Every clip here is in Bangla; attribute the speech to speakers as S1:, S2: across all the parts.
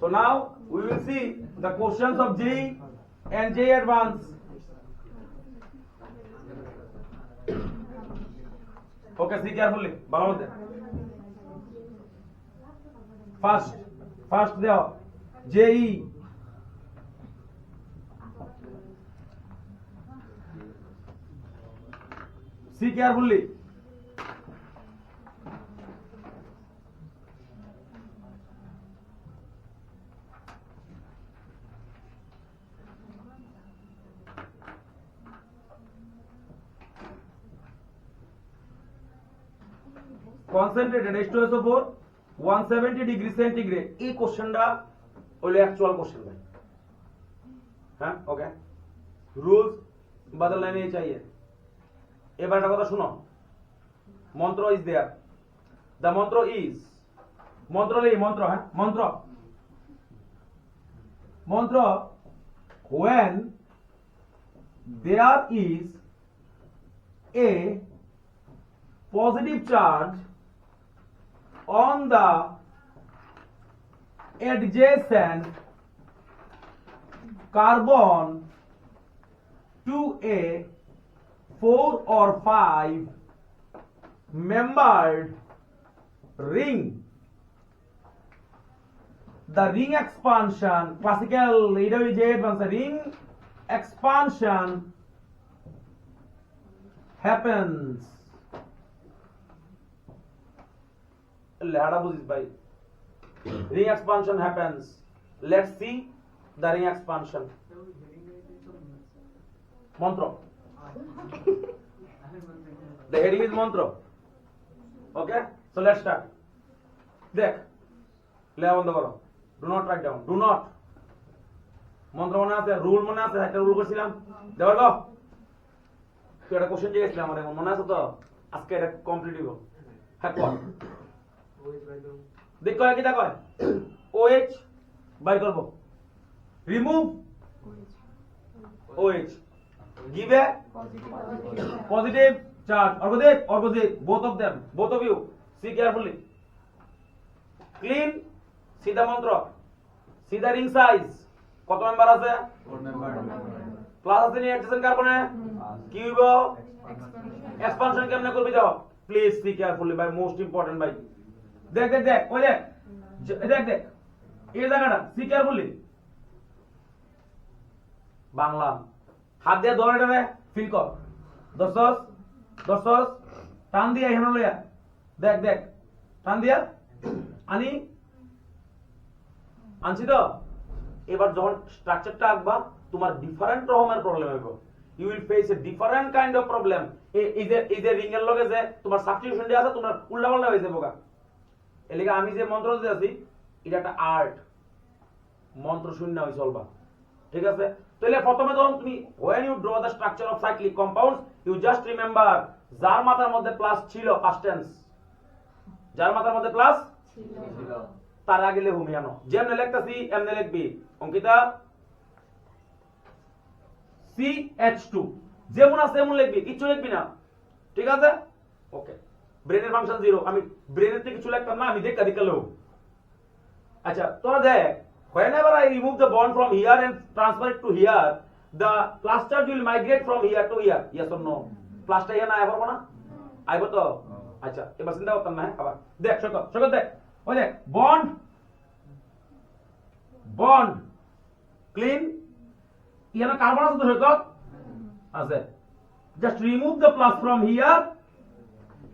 S1: So now we will see the questions of JEE and JEE Advanced. Okay, see carefully. First there JEE. See carefully. Concentrated H2SO4 170 degree centigrade এই কোশ্চেনটা হলো অ্যাকচুয়াল কোশ্চেন ভাই হ্যাঁ ওকে রুলস বদলना नहीं चाहिए এবার একটা কথা শুনো মন্ত্র ইজ देयर দ্য মন্ত্র ইজ মন্ত্র হ্যাঁ মন্ত্র when there is a positive charge on the adjacent carbon to a 4 or 5 membered ring, the ring expansion, classical ring expansion happens. Ring expansion happens. Let's see the ring expansion. Mantra. The heading is mantra. Okay, so let's start. Dekh le bond koro. Do not write down. Do not. Mantra mone ache, rule mone ache, একটা রুল করছিলাম দেবার গো একটা কোশ্চেন জিজ্ঞেস আমাদের মনে আছে তো আজকে এটা কমপ্লিট দিব হ্যাঁ কর দেখো কি তা কয় OH বাই করব remove OH give a positive charge opposite both of them, both of you see carefully. Clean, see the mantra, see the ring size কত মেম্বার আছে 4 মেম্বার প্লাস আছে নি অ্যাডজেসেন্ট কার্বনে কি হইব এক্সপানশন কেমনে করবি যাও প্লিজ সি কেয়ারফুলি ভাই মোস্ট ইম্পর্টেন্ট ভাই দেখ ওই দেখ এই জায়গাটা সি কেয়ারফুলি বাংলা হাত দিয়ে ধরে ধরে ফিল কর দশ টান দিয়া এখানে লইয়া দেখ টান দিয়া আনছি তো এবার যখন স্ট্রাকচারটা আঁকবা তোমার ডিফারেন্ট রকমের প্রবলেম হবে you will face a different kind of problem এই যে রিং এর লগে যে তোমার সাবস্টিটিউশন দিয়া আছে তোমার উল্টাপাল্টা হয়ে যাবে এর লাগি আমি যে মন্ত্র দিতে আছি এটা একটা আর্ট মন্ত্র শূন্য হই চলবা ঠিক আছে তাহলে প্রথমে যখন তুমি when you draw the structure of cyclic compounds you just remember যার মাথার মধ্যে প্লাস ছিল past tense যার মাথার মধ্যে প্লাস ছিল তার আগে লিখো মিয়ানো যেমন লিখতাছি এমনি লিখবি অঙ্কিতা CH2 যেমন আছে এমন লিখবি কিছু লিখবি না ঠিক আছে ওকে ব্রেনের ফাংশন 0 আমি ব্রেনের থেকে কিছু লিখতাম না আমি দেখা লিখলো আচ্ছা তোরা দেখ whenever I remove the bond from here and transfer it to here the plus charge will migrate from here to here yes or no plus টা এখানে আইবো না আইবো তো আচ্ছা এবার চিন্তা করতাম না আবার দেখ শকত দেখ ওই দেখ বন্ড ক্লিন এখানে কার্বন আছে তো শকত আছে just remove the plus from here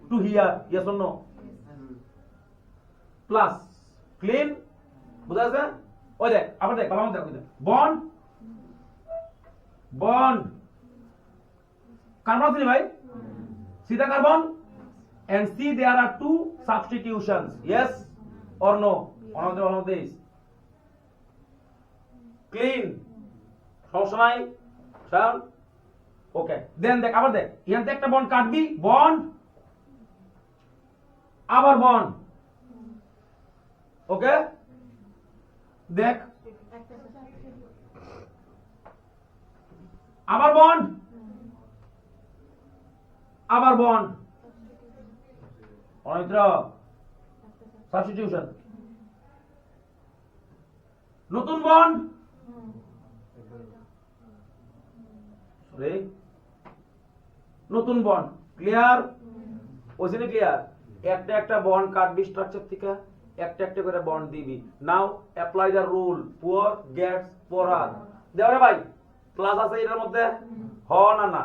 S1: to here yes or no plus clean বুঝা আছে ওই দেখ আবার দেখ ভালো মতো দেখ বন্ড কার্বন আছে ভাই see the carbon and see there are two substitutions yes or no one of these clean সমস্যা নাই সাউন্ড ওকে দেন দেখ আবার দেখ এখান থেকে একটা বন্ড কাটবি বন্ড আবার বন্ড ওকে দেখ আবার বন্ড অনিত্র সাবস্টিটিউশন নতুন বন্ড নতুন বন্ড ক্লিয়ার ওইখানে ক্লিয়ার একটা একটা বন্ড কাটবি স্ট্রাকচার থেকে একটা একটা করে বন্ড দিবি নাও অ্যাপ্লাই দ্য রুল পুয়ার গেটস পোরার দেও রে ভাই প্লাস আছে এটার মধ্যে হ না না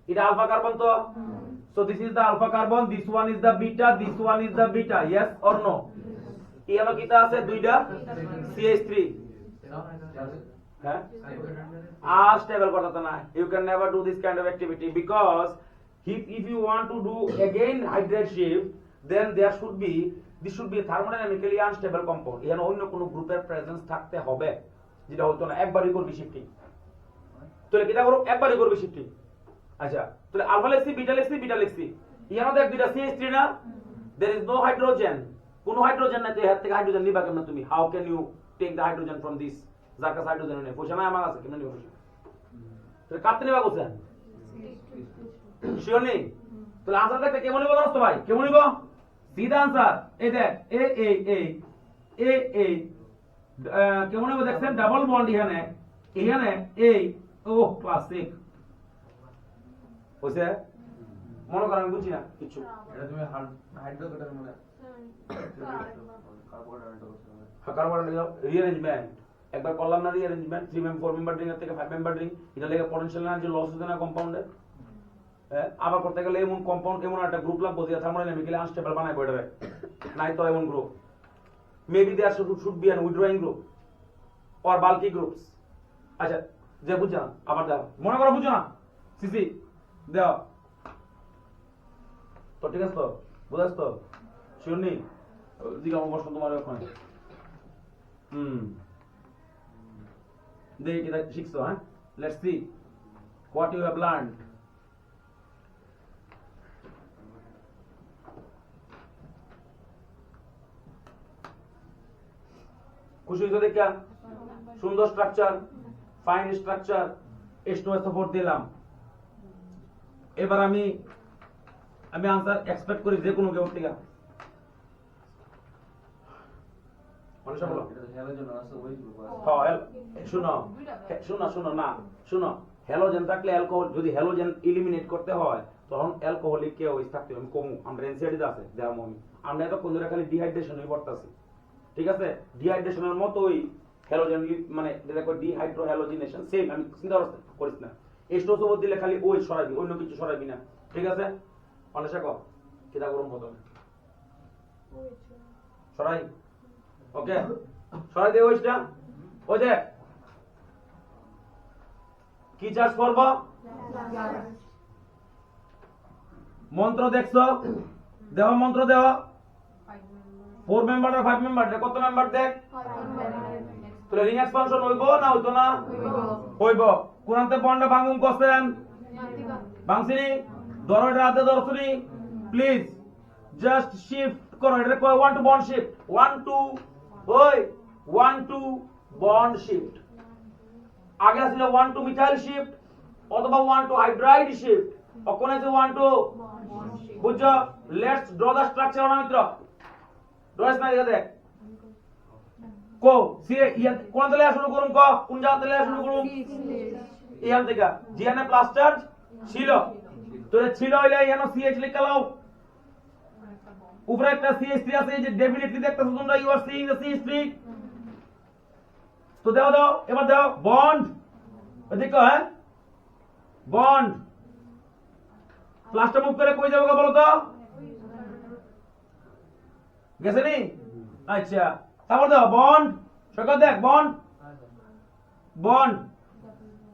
S1: এটা আলফা কার্বন তো so this is the alpha carbon this one is the beta this one is the beta yes or no এই হলো কিটা আছে দুইটা CH3 হ্যাঁ আর স্টেবল করতে না you can never do this kind of activity because if you want to do again hydrate shift then there should be this should be thermodynamically unstable compound এখানে অন্য কোন গ্রুপের প্রেজেন্স থাকতে হবে যেটা হতো না একবারই করবি শিফটিং তাহলে কিটা করব একবারই করবি শিফটিং আচ্ছা তাহলে আলফা লিখছি বিটা লিখছি এখানে দেখ দুইটা CH3 না there is no hydrogen কোন হাইড্রোজেন নাই তো এর থেকে হাইড্রোজেন নিবা কেন তুমি how can you take the hydrogen from this যার কাছে হাইড্রোজেন নেই পয়সা নাই আমার কাছে কেন নিব তাহলে কাটতে নিবা কোথায় শিওর নেই তাহলে আনসার দেখতে কেমন নিব দোস্ত ভাই কেমন নিব সিধা আনসার এই দেখ এ কেমন নিব দেখছেন ডাবল বন্ড এখানে এই ও ক্লাসিক হইছে মনে করেন আমি বুঝি না কিছু
S2: এটা তুমি হাইড্রোকাটার মানে
S1: কার্বন রিঅ্যারেঞ্জমেন্ট একবার করলাম না রিঅ্যারেঞ্জমেন্ট 3 মেম্বার 4 মেম্বার রিং থেকে 5 মেম্বার রিং এটা লেগে পটেনশিয়াল এনার্জি লস হচ্ছে না কম্পাউন্ডে আবার করতে গেলে এমন কম্পাউন্ড এমন একটা গ্রুপ লাগবে যে থার্মোডাইনামিক্যালি আনস্টেবল বানায় পড়বে নাই তো এমন group maybe there should be an withdrawing group or bulky groups আচ্ছা যে বুঝা আবার দাও মনে করো বুঝো না সিসি দাও তো ঠিক আছে তো বুঝাস তো শুনি দিকে আমার বসন্ত তোমার ওখানে দেখি কি শিখছো হ্যাঁ let's see what you have learned খুশি হইছো দেখা সুন্দর স্ট্রাকচার ফাইন স্ট্রাকচার H2SO4 দিলাম এবার আমি আনসার এক্সপেক্ট করি যে কোনো কেউ থেকে মানুষা বলো শুনো হ্যালোজেন থাকলে অ্যালকোহল যদি হ্যালোজেন এলিমিনেট করতে হয় তখন অ্যালকোহলিক কেউ থাকতে হবে কম আমরা এনসিআরটি আছে যেমন আমরা এত কোন খালি ডিহাইড্রেশন হয়ে পড়তাছি ঠিক আছে ডিহাইড্রেশনের মতোই হ্যালোজেন মানে যেটা কই ডিহাইড্রো হ্যালোজিনেশন সেম আমি চিন্তা করিস না H2SO4 দিলে খালি ওই সরাবি অন্য কিছু সরাবি না ঠিক আছে অনেশা কর কিটা গরম হতো সরাই ওকে সরাই দে ওইটা ওই যে কি চার্জ করব মন্ত্র দেখছো দেহ মন্ত্র দেহ 4 মেম্বার আর 5 মেম্বার কত মেম্বার দেখ তাহলে রিং এক্সপানশন হইব না হইতো না হইব কোনতে বন্ডে ভাঙুন করছেন ভাঙছিনি ধরো হাতে ধরছুনি প্লিজ জাস্ট শিফট করো এটা কয় 1 টু বন্ড শিফট 1 টু ওই 1 টু বন্ড শিফট আগে ছিল 1 টু মিথাইল শিফট অথবা 1 টু হাইড্রাইড শিফট ওখানে যে 1 টু বুঝছো লেটস ড্র দা স্ট্রাকচার না মিত্র ড্রস না দেখ কো সি কোন তলে শুরু করুম ক কোন জায়গা তলে শুরু করুম ইয়ান থেকে জিএনএ প্লাস চার্জ ছিল তো ছিল হইলে এখানে সিএইচ লিখলাও উপরে একটা CH3 আছে এই যে ডেফিনেটলি দেখতেছো তোমরা you R seeing the CH3 তো দাও এবার দাও বন্ড দেখো হ্যাঁ বন্ড প্লাসটা মুভ করে কই যাবো বলো তো গেছে নি আচ্ছা তারপর দাও বন্ড সকাল দেখ বন্ড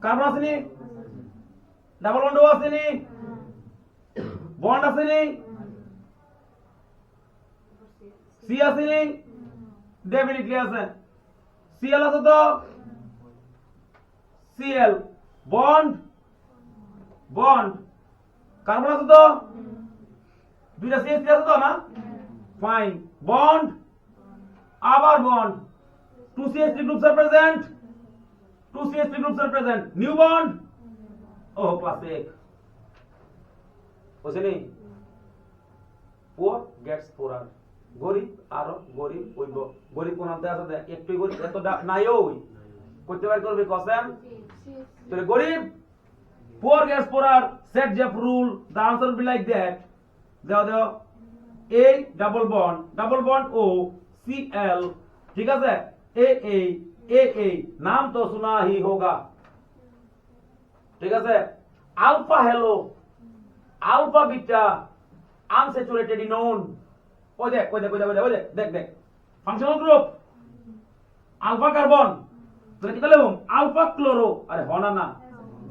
S1: কার্বন আছে নি ডাবল বন্ড আছে নি বন্ড আছে নি সি আছে নি ডেফিনেটলি আছে সিএল আছে তো সিএল বন্ড কার্বন আছে তো দুইটা CH3 আছে তো না ফাইন বন্ড আবার bond 2 CH3 groups are present new bond oh classic বুঝলি 4 gets 4r গরিব আরো গরিব হইব গরিব কোন হাতে আছে দেখ একটু গরিব এত নাই ওই করতে পারি করবি কসেন তাহলে গরিব poor gets poorer set Jeff rule the answer will be like that দাও a double bond o cl ঠিক আছে a नाम तो सुना ही होगा ঠিক আছে alpha hello alpha beta unsaturated enone ওই দেখ দেখ ফাংশনাল গ্রুপ আলফা কার্বন তাহলে কি তাহলে আলফা ক্লোরো আরে হনা না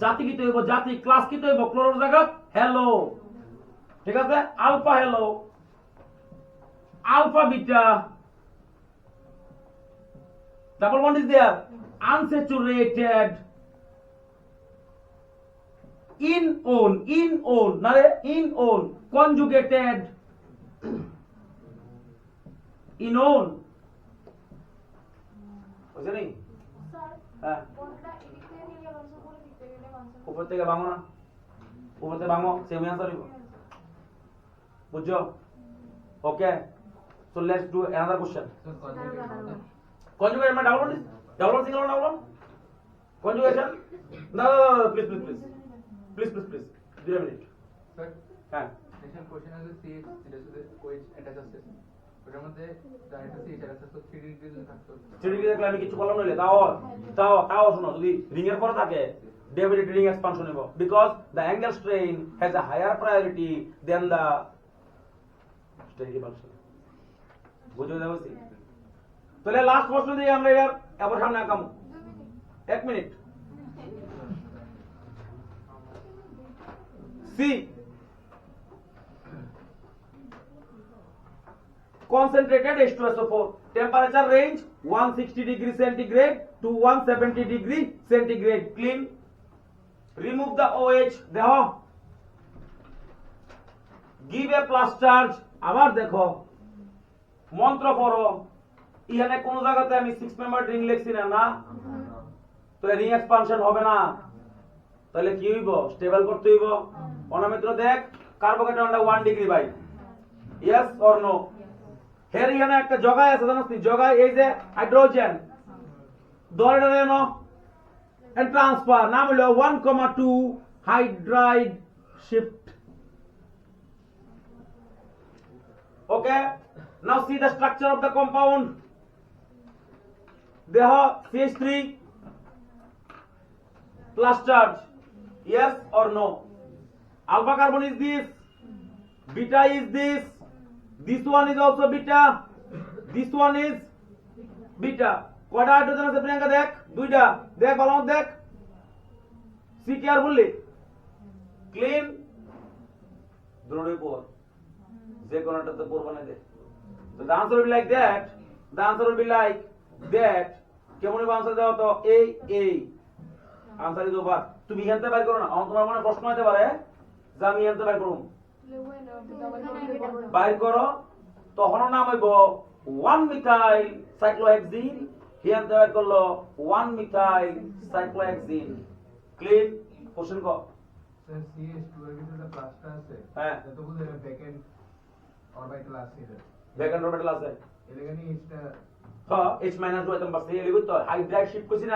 S1: জাতি কি হইব জাতি ক্লাস কি হইব ক্লোরোর জায়গা হ্যালো ঠিক আছে alpha halo alpha beta double bond is there unsaturated in না রে in conjugated ইনোন বুঝছেন নি হ্যাঁ উপর থেকে ভাঙো না উপর থেকে ভাঙো সেম অ্যানসার হইব বুঝছো okay so let's do another question conjugate মানে ডাবল সিঙ্গেল ডাবল কনজুগেশন না প্লিজ 2 মিনিট
S2: স্যার
S1: হ্যাঁ
S2: নেক্সট কোশ্চেন আছে সি এটা শুধু কোয়েজ অ্যাটাচ আছে ওটার মধ্যে ডাইরেক্ট সি অ্যাটাচ আছে 3 ডিগ্রি থাকতো
S1: 3 ডিগ্রি দেখলে আমি কিছু বললাম নইলে তাও শোনো যদি রিং এর পরে থাকে deviated ring expansion হইব because the angle strain has a higher priority than the strain repulsion বুঝতে পারছি তাহলে লাস্ট প্রশ্ন দিয়ে আমরা এর আবার সামনে আগামু 1 minute see concentrated H2SO4 temperature range 160 degree centigrade to 170 degree centigrade clean remove the OH দেখো give a plus charge আবার দেখো মন্ত্র পড়ো এখানে কোন জায়গাতে আমি 6 মেম্বার রিং লিখছি না তাহলে রিং এক্সপানশন হবে না তাহলে কি হইব স্টেবল করতে হইব অনামিত্র দেখ কার্বোকেটনটা 1 degree by yes or no হের এখানে একটা জগায় আছে জানোস নি জগায় এই যে হাইড্রোজেন ধরে নেন and transfer নাম হলো 1,2 hydride shift okay now see the structure of the compound they have CH3 plus charge yes or no alpha carbon is this beta is this one is also beta this one is beta কয়টা হাইড্রোজেন আছে প্রিয়াঙ্কা দেখ দুইটা দেখ ভালো মত দেখ সি কেয়ারফুলি ক্লিন দ্রুড়ে পর যে কোনটাতে পর বানাই দে তো the answer will be like that the answer will be like that কেমন আনসার দাও তো এই আনসার ইজ ওভার তুমি এখানতে বাইর করো না তোমার মনে প্রশ্ন হতে পারে যে আমি এখানতে বাইর করব বাইর করো তখন নাম হইব 1 মিথাইল সাইক্লোহেক্সিন এখানতে বাইর করলো 1 মিথাইল সাইক্লোহেক্সিন ক্লিন কোশ্চেন কর
S2: স্যার CH2 এর ভিতরে প্লাসটা আছে
S1: হ্যাঁ
S2: যত বুঝে ব্যাকএন্ড অরবিটাল আছে
S1: ব্যাকএন্ড অরবিটাল আছে
S2: এলাকানি এটা
S1: হ্যাঁ H- হইতাম বাস এই লিখো তো হাইড্রাইড শিফট কইছি না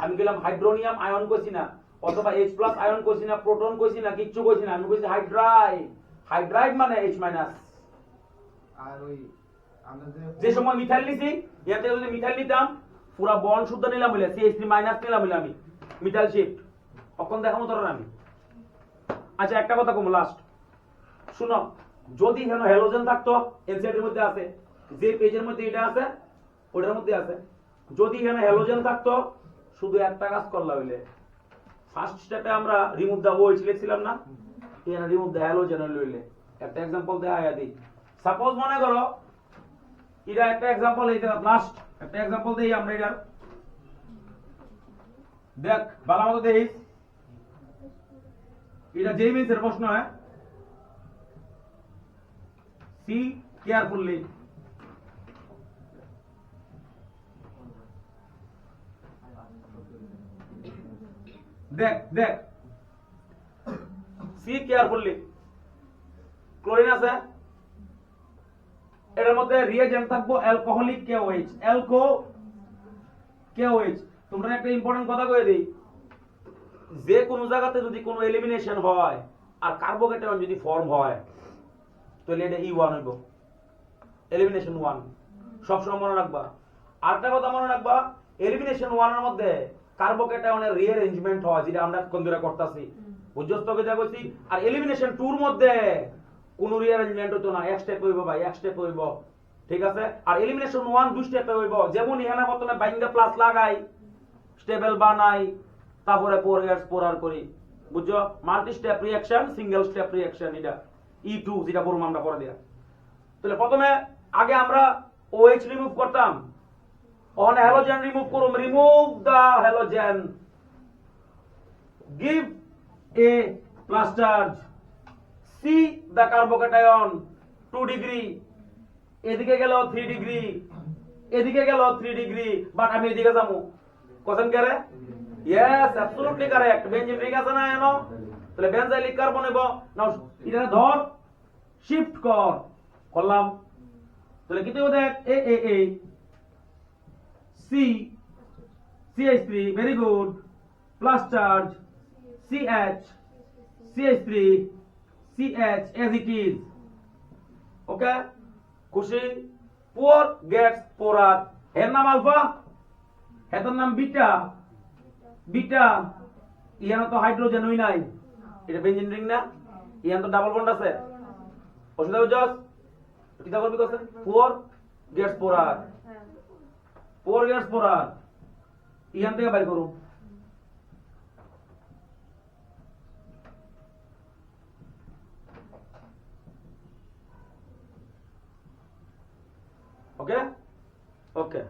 S1: আমি গেলাম হাইড্রোনিয়াম আয়ন কইছি না অথবা H+ আয়ন কইছি না প্রোটন কইছি না কিচ্ছু কইছি না আমি কইছি হাইড্রাইড মানে H-
S2: আর ওই আমরা
S1: যে সময় মিথাইল নিছি ইয়াতে যদি মিথাইল নিতাম পুরো বন্ড শুদ্ধ নিলাম বলে CH3- নিলাম বলে আমি মিথাইল শিফট তখন দেখামু তোর আমি আচ্ছা একটা কথা কম লাস্ট শুনো যদি হেন হ্যালোজেন থাকতো এনসিআর এর মধ্যে আছে যে পেজের মধ্যে এটা আছে ওটার মধ্যে আছে যদি হেন হ্যালোজেন থাকতো শুধু একটা কাজ করলা হইলে ফার্স্ট স্টেপে আমরা রিমুভ দা OH লিখছিলাম না এখানে রিমুভ দা হ্যালোজেন লইলে একটা एग्जांपल দেয়া দিই সাপোজ মনে করো এটা একটা एग्जांपल এই যে লাস্ট একটা एग्जांपल দেই আমরা এটা দেখ ভালো মতো দেখিস এটা যেই মিনিটের প্রশ্ন হয় সি কেয়ারফুলি দেখ সি কেয়ারফুলি ক্লোরিন আছে এটার মধ্যে রিয়েজেন্ট থাকবো অ্যালকোহলিক কেওএইচ, কেওএইচ। তোমরা একটা ইম্পর্টেন্ট কথা কয়ে দিই, যে কোনো জায়গাতে যদি কোনো এলিমিনেশন হয় আর কার্বোকেটায়ন যদি ফর্ম হয় তাহলে এটা E1 হইব, এলিমিনেশন 1। সবসময় মনে রাখবা। আরেকটা কথা মনে রাখবা, এলিমিনেশন 1 এর মধ্যে কার্বোকেটায়নের রিঅ্যারেঞ্জমেন্ট হয়, যেটা আমরা কোন ধরে করতেছি, বুঝছস তো কেটা কইছি। আর এলিমিনেশন 2 এর মধ্যে কোন রিঅ্যারেঞ্জমেন্ট হতো না, এক স্টেপ হইব ভাই, এক স্টেপ হইব, ঠিক আছে। আর এলিমিনেশন 1 দুই স্টেপে হইব, যেমন এখানে প্রথমে বাইন্ডা প্লাস লাগাই, স্টেবল বানাই, তারপরে পোরগেটস পোরার করি, বুঝছো। Multi step reaction, single step reaction, এটা E2 যেটা করব আমরা পরে দিয়া। তাহলে প্রথমে আগে আমরা OH রিমুভ করতাম, on halogen remove করুম, remove the halogen, give a plus charge, see the carbocation 2 degree, এদিকে গেল 3 ডিগ্রি, এদিকে গেল 3 ডিগ্রি, বাট আমি এদিকে যাবো, কোশ্চেন করে yes absolutely correct. Benzene ring আছে না এনো, তাহলে বেনজাইলিক কার্বন হইব। নাও এটা ধর, শিফট কর, করলাম। তাহলে কি দেব, দেখ এ C CH3, very good, plus charge CH3 CH as it is, okay, খুশি। পোর গেটস পোরার, এর নাম আলফা, এর নাম বিটা, ইয়ানো তো হাইড্রোজেন হই নাই, এটা বেনজিন রিং না, ইয়ান তো ডাবল বন্ড আছে, অসুবিধা বুঝছস। কিটা করবি কোশ্চেন, পোর গেটস পোরার, পোর গেটস পোরার, ইয়ান থেকে বাইর করুন। ওকে ওকে।